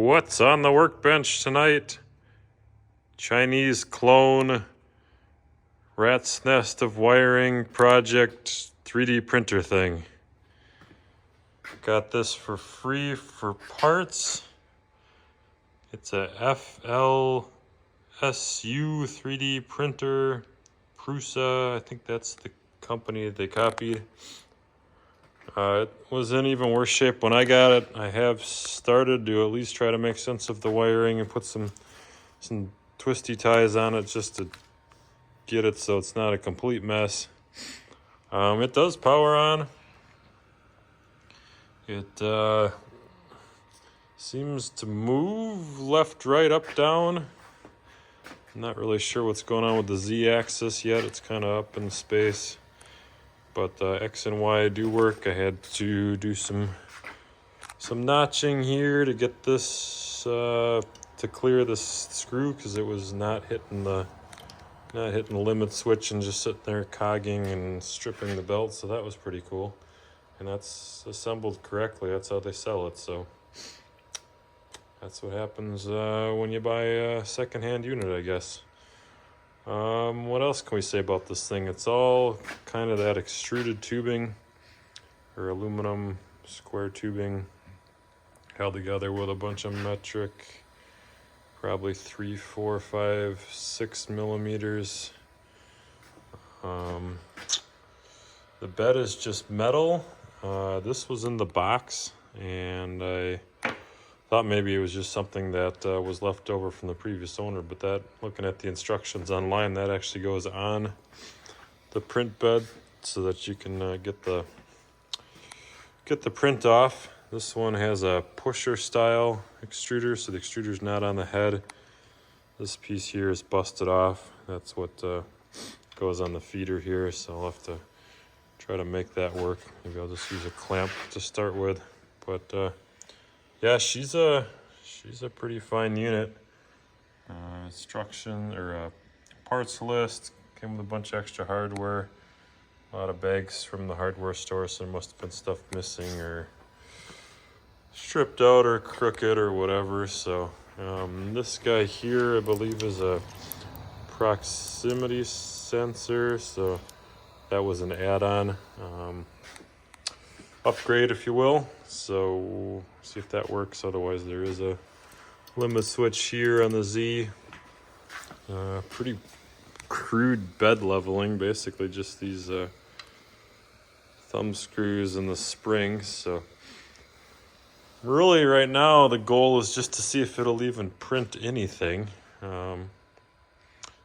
What's on the workbench tonight? Chinese clone rat's nest of wiring project 3D printer thing. Got this for free for parts. It's a FLSU 3D printer, Prusa. I think that's the company they copied. It was in even worse shape when I got it. I have started to at least try to make sense of the wiring and put some twisty ties on it just to get it so it's not a complete mess. It does power on. It seems to move left, right, up, down. I'm not really sure what's going on with the Z-axis yet. It's kind of up in space. But X and Y do work. I had to do some notching here to get this to clear this screw because it was not hitting the limit switch and just sitting there cogging and stripping the belt. So that was pretty cool. And that's assembled correctly. That's how they sell it. So that's what happens when you buy a secondhand unit, I guess. What else can we say about this thing? It's all kind of that extruded tubing or aluminum square tubing held together with a bunch of metric, probably 3, 4, 5, 6 millimeters. The bed is just metal. This was in the box, and I thought maybe it was just something that was left over from the previous owner, but that, looking at the instructions online, that actually goes on the print bed so that you can get the print off. This one has a pusher style extruder, so the extruder's not on the head. This piece here is busted off. That's what goes on the feeder here, so I'll have to try to make that work. Maybe I'll just use a clamp to start with, but yeah, she's a pretty fine unit. Instruction or parts list came with a bunch of extra hardware, a lot of bags from the hardware store, so there must have been stuff missing or stripped out or crooked or whatever. So this guy here, I believe, is a proximity sensor, so that was an add-on. Upgrade, if you will. So we'll see if that works. Otherwise, there is a limit switch here on the Z. Pretty crude bed leveling, basically just these thumb screws and the springs. So really right now the goal is just to see if it'll even print anything.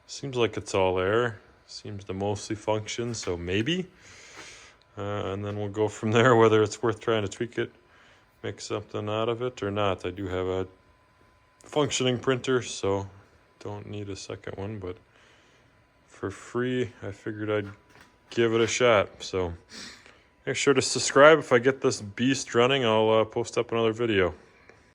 Seems like it's all there. Seems to mostly function, so maybe. And then we'll go from there, whether it's worth trying to tweak it, make something out of it or not. I do have a functioning printer, so don't need a second one, but for free, I figured I'd give it a shot. So make sure to subscribe. If I get this beast running, I'll post up another video.